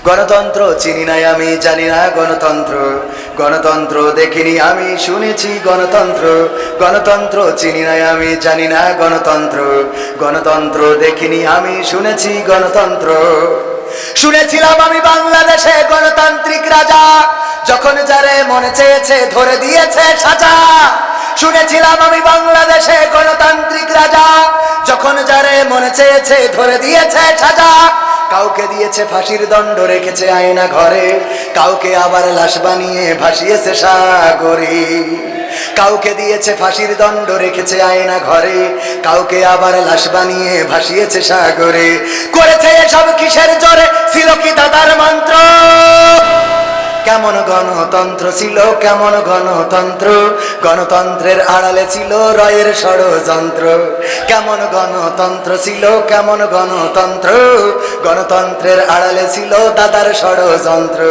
গণতন্ত্র চিনি নাই আমি, জানি না গণতন্ত্র। গণতন্ত্র দেখিনি আমি, শুনেছি গণতন্ত্র। গণতন্ত্র চিনি নাই আমি, জানি না গণতন্ত্র। গণতন্ত্র দেখিনি আমি, শুনেছি গণতন্ত্র। শুনেছিলাম আমি বাংলাদেশে গণতান্ত্রিক রাজা, যখন যারে মনে চেয়েছে ধরে দিয়েছে সাজা। শুনেছিলাম আমি বাংলাদেশে গণতান্ত্রিক রাজা, যখন যারে মনে চেয়েছে ধরে দিয়েছে সাজা। কাউকে দিয়েছে ফাঁসির দণ্ড, রেখেছে আয়না ঘরে, কাউকে আবার লাশ বানিয়ে ভাসিয়েছে সাগরে। কাউকে দিয়েছে ফাঁসির দণ্ড, রেখেছে আয়না ঘরে, কাউকে আবার লাশ বানিয়ে ভাসিয়েছে সাগরে। করেছে এসব কিসের জোরে, ছিল কি দাদার মন্ত্র? কেমন গণতন্ত্র ছিল, কেমন গণতন্ত্র? গণতন্ত্রের আড়ালে ছিল রয়ের ষড়যন্ত্র। কেমন গণতন্ত্র ছিল, কেমন গণতন্ত্র? গণতন্ত্রের আড়ালে ছিল দাদার ষড়যন্ত্র।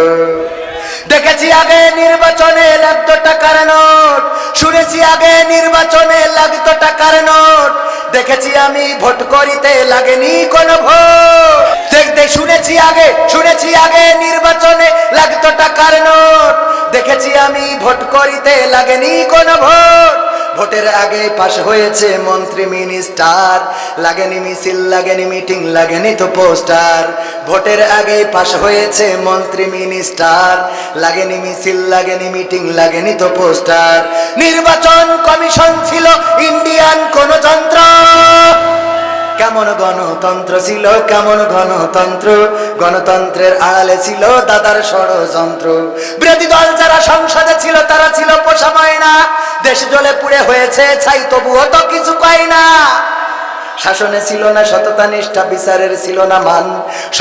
দেখেছি আগে নির্বাচনে লাগতো টাকার নোট, শুনেছি আগে নির্বাচনে লাগতো টাকার নোট। দেখেছি আমি ভোট করিতে লাগেনি কোনো ভোট। শুনেছি আগে নির্বাচনে লাগতো টাকার নোট। দেখেছি আমি ভোট করিতে লাগেনি কোনো ভোট। ভোটের আগে পাশ হয়েছে মন্ত্রী মিনিস্টার, লাগেনি মিছিল, লাগেনি মিটিং, লাগেনি তো পোস্টার। ভোটের আগে পাশ হয়েছে মন্ত্রী মিনিস্টার, লাগেনি মিছিল, লাগেনি মিটিং, লাগেনি তো পোস্টার। নির্বাচন কমিশন ছিল ইন্ডিয়ান কোন যন্ত্র। কেমন গণতন্ত্র ছিল, কেমন গণতন্ত্র? গণতন্ত্রের আড়ালে ছিল দাদার ষড়যন্ত্র। বিরোধী দল যারা সংসদে ছিল তারা ছিল পোষা ময়না, দেশ জ্বলে পুড়ে হয়েছে ছাই, তবুও তো কিছু পাই না। শাসনে ছিল না সততা নিষ্ঠা, বিচারের ছিল না মান,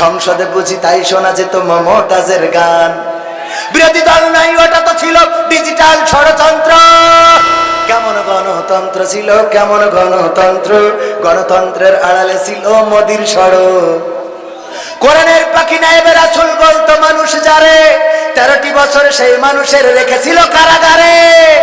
সংসদে বুঝি তাই শোনা যেত মমতাজের গান। বিরোধী দল নাই, ওটা তো ছিল ডিজিটাল ষড়যন্ত্র। কেমন গণতন্ত্র ছিল, কেমন গণতন্ত্র? গণতন্ত্রের আড়ালে ছিল মোদির ষড়। কোরআনের পাখি নায়েবে রাসূল বলতো মানুষ যারে, 13টি বছর সেই মানুষের রেখেছিল কারাগারে।